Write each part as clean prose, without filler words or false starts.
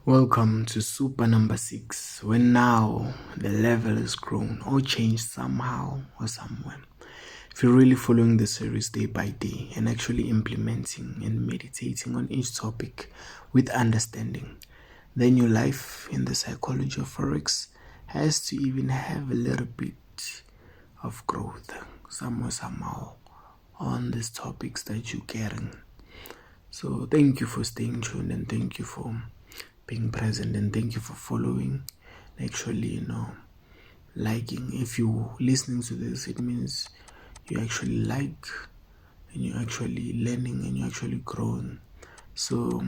Welcome to Super number 6, when now the level is grown or changed somehow or somewhere. If you're really following the series day by day and actually implementing and meditating on each topic with understanding, then your life in the psychology of Forex has to even have a little bit of growth somewhere, somehow on these topics that you're getting. So thank you for staying tuned and thank you for being present and thank you for following, actually liking. If you're listening to this, it means you actually like and you're actually learning and you're actually growing. So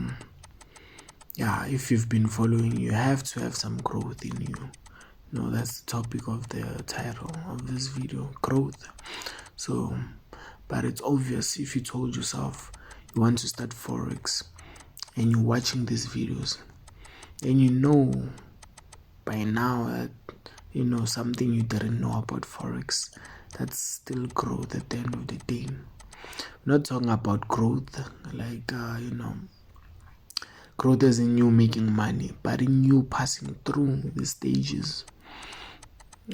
yeah, if you've been following, you have to have some growth in you. That's the topic of the title of this video, growth. So but it's obvious if you told yourself you want to start Forex and you're watching these videos, and you know by now that something you didn't know about Forex, that's still growth at the end of the day. We're not talking about growth like growth as in you making money, but in you passing through the stages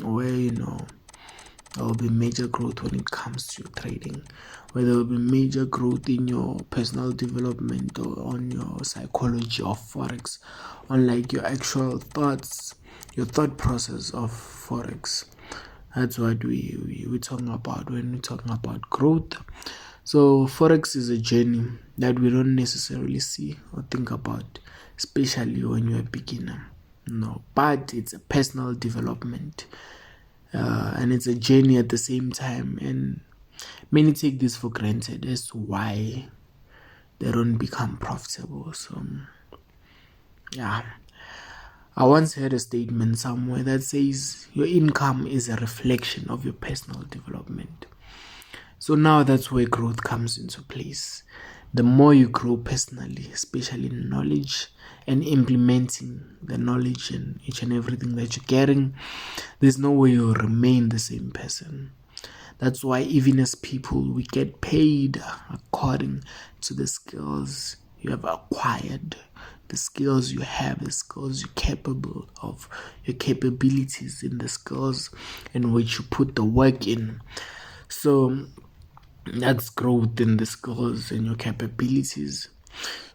where there will be major growth when it comes to your trading, where there will be major growth in your personal development or on your psychology of Forex, on like your actual thoughts, your thought process of Forex. That's what we're talking about when we're talking about growth. So Forex is a journey that we don't necessarily see or think about, especially when you're a beginner. But it's a personal development. And it's a journey at the same time, and many take this for granted as to why they don't become profitable. So yeah, I once heard a statement somewhere that says your income is a reflection of your personal development. So now that's where growth comes into place. The more you grow personally, especially in knowledge and implementing the knowledge in each and everything that you're getting, there's no way you'll remain the same person. That's why even as people, we get paid according to the skills you have acquired, the skills you have, the skills you're capable of, your capabilities in the skills in which you put the work in. So that's growth in the skills and your capabilities.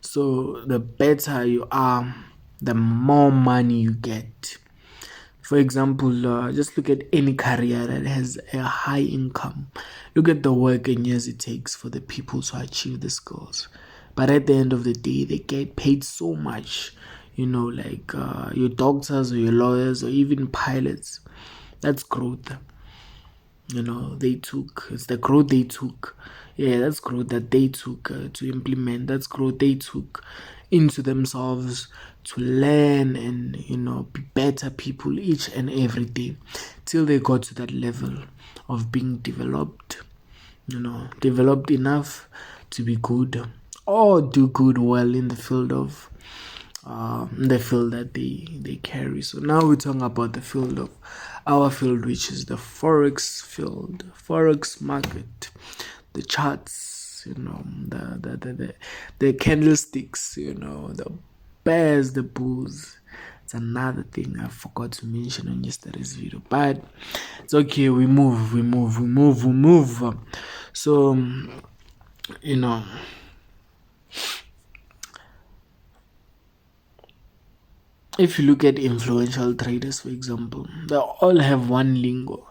So the better you are, the more money you get. For example, just look at any career that has a high income. Look at the work and years it takes for the people to achieve the skills. But at the end of the day, they get paid so much. Like your doctors or your lawyers or even pilots. That's growth. It's the growth they took. Yeah, that's growth that they took to implement. That's growth they took into themselves to learn and be better people each and every day till they got to that level of being developed developed enough to be good or do good well in the field of that they carry. So now we're talking about the field of our field, which is the Forex field, Forex market, the charts, the candlesticks, the bears, the bulls. It's another thing I forgot to mention on yesterday's video, but it's okay. We move. So if you look at influential traders, for example, they all have one lingo,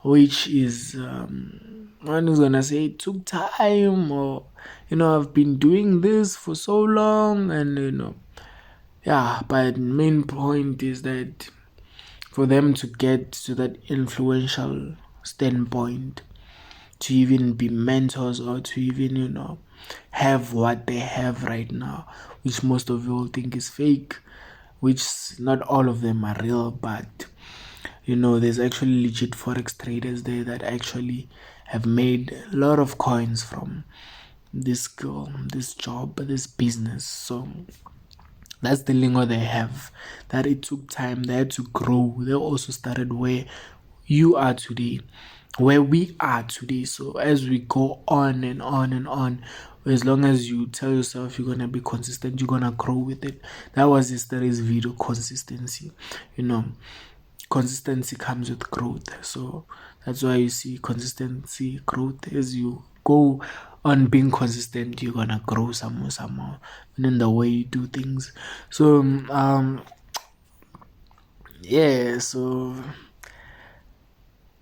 which is one is gonna say it took time, or I've been doing this for so long, and but main point is that for them to get to that influential standpoint, to even be mentors or to even have what they have right now, which most of you all think is fake, which not all of them are real, but there's actually legit Forex traders there that actually have made a lot of coins from this skill, this job, this business. So that's the lingo they have, that it took time, they had to grow. They also started where you are today, where we are today. So as we go on and on and on, as long as you tell yourself you're gonna be consistent, you're gonna grow with it. That was yesterday's video, consistency. Consistency comes with growth. So that's why you see consistency, growth. As you go on being consistent, you're gonna grow somehow in the way you do things. So yeah, so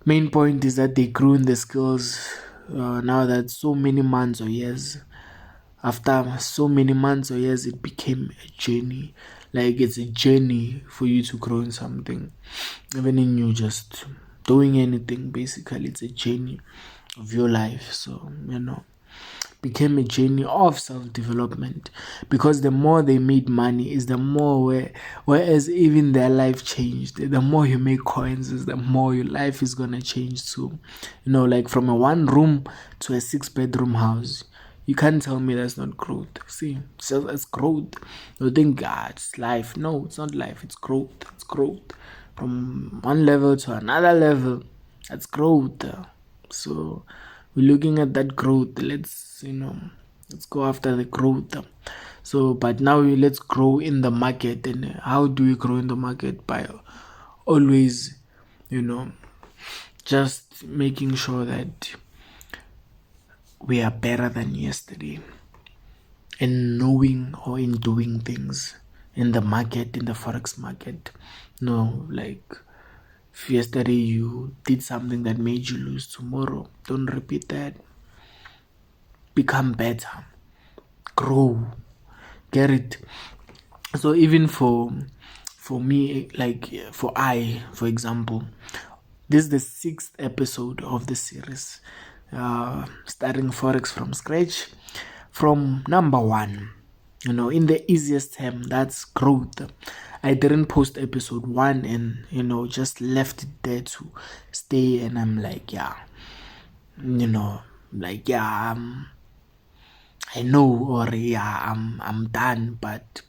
main point is that they grew in the skills. Now that so many months or years, after so many months or years, it became a journey. Like, it's a journey for you to grow in something, even in you just doing anything. Basically, it's a journey of your life. So became a journey of self-development, because the more they made money is the more whereas even their life changed. The more you make coins is the more your life is gonna change too. Like from a 1 room to a 6 bedroom house. You can't tell me that's not growth. See, so it's growth. You think, it's life. No, it's not life. It's growth. It's growth. From one level to another level, that's growth. So we're looking at that growth. Let's go after the growth. So, but now let's grow in the market. And how do we grow in the market? By always, just making sure that we are better than yesterday, in knowing or in doing things in the market, in the forex market. Like, if yesterday you did something that made you lose, tomorrow don't repeat that. Become better, grow, get it. So even for me, like for example, this is the 6th episode of the series, starting forex from scratch, from number 1. In the easiest term, that's growth. I didn't post episode 1 and just left it there to stay, and I'm like, I know, or I'm done. But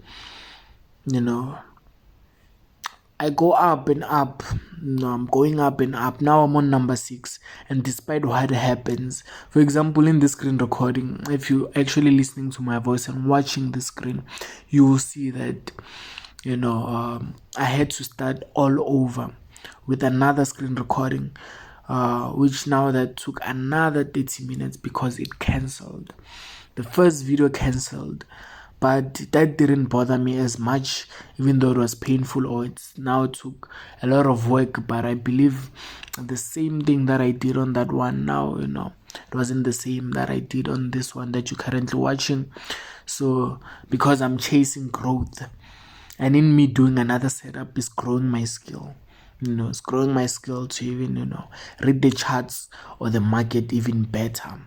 I go up and up. I'm going up and up. Now I'm on number 6. And despite what happens, for example, in the screen recording, if you're actually listening to my voice and watching the screen, you will see that, I had to start all over with another screen recording, which now that took another 30 minutes because it cancelled. The first video cancelled. But that didn't bother me as much, even though it was painful, or it now took a lot of work. But I believe the same thing that I did on that one now, it wasn't the same that I did on this one that you're currently watching. So, because I'm chasing growth, and in me doing another setup is growing my skill. It's growing my skill to even, read the charts or the market even better.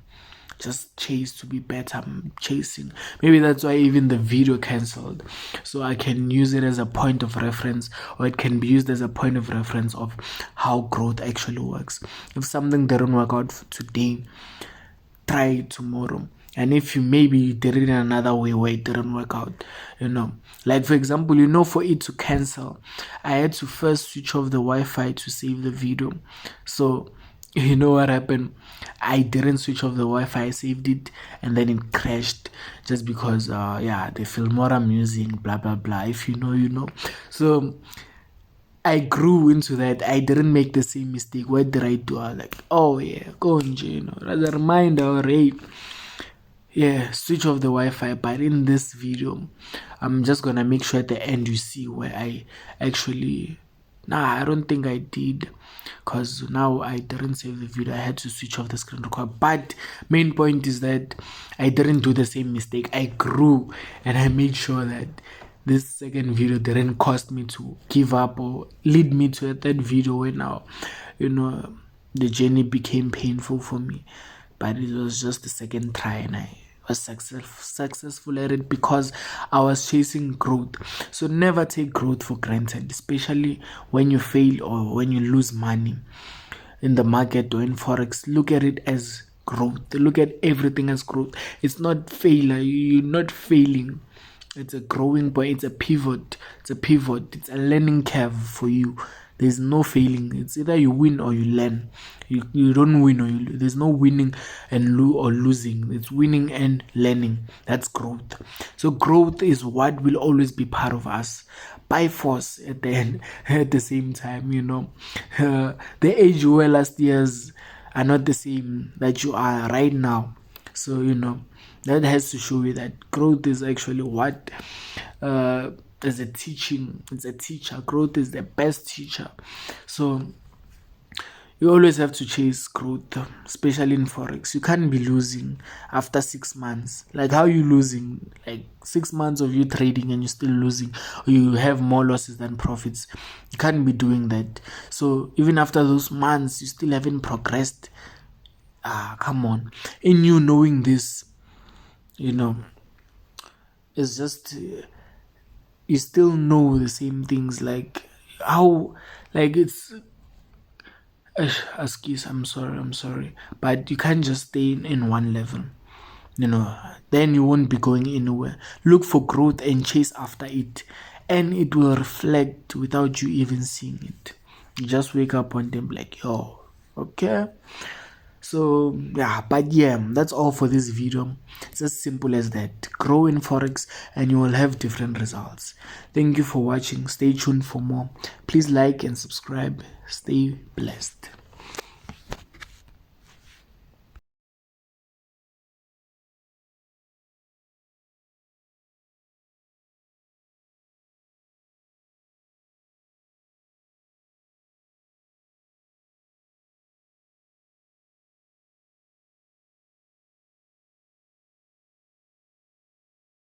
Just chase to be better. I'm chasing. Maybe that's why even the video cancelled. So I can use it as a point of reference, or it can be used as a point of reference of how growth actually works. If something didn't work out for today, try it tomorrow. And if you maybe did it in another way where it didn't work out, like for example, for it to cancel, I had to first switch off the Wi-Fi to save the video. So you know what happened? I didn't switch off the Wi-Fi. I saved it, and then it crashed just because the Filmora I'm using, blah blah blah. If you know, you know. So I grew into that. I didn't make the same mistake. What did I do? I was like, oh yeah, go on, as a reminder, or hey, switch off the Wi-Fi. But in this video, I'm just gonna make sure at the end you see where I actually. I don't think I did, because now I didn't save the video. I had to switch off the screen record. But main point is that I didn't do the same mistake. I grew, and I made sure that this second video didn't cost me to give up or lead me to a third video where now, the journey became painful for me. But it was just the second try, and I was successful at it because I was chasing growth. So never take growth for granted, especially when you fail or when you lose money in the market or in forex. Look at it as growth. Look at everything as growth. It's not failure. You're not failing. It's a growing point. It's a pivot. It's a learning curve for you. There's no failing. It's either you win or you learn. You don't win or you lose. There's no winning and losing. It's winning and learning. That's growth. So growth is what will always be part of us by force at the end, at the same time, the age you were last years are not the same that you are right now. So that has to show you that growth is actually what is a teaching. It's a teacher. Growth is the best teacher. So you always have to chase growth, especially in Forex. You can't be losing after 6 months. Like, how you losing? Like 6 months of you trading and you're still losing, or you have more losses than profits. You can't be doing that. So even after those months, you still haven't progressed. Come on. In you knowing this, it's just you still know the same things. Like how, like it's. Excuse, I'm sorry, but you can't just stay in one level. Then you won't be going anywhere. Look for growth and chase after it, and it will reflect without you even seeing it. You just wake up one day and be like, yo, okay. So that's all for this video. It's as simple as that. Grow in Forex and you will have different results. Thank you for watching. Stay tuned for more. Please like and subscribe. Stay blessed.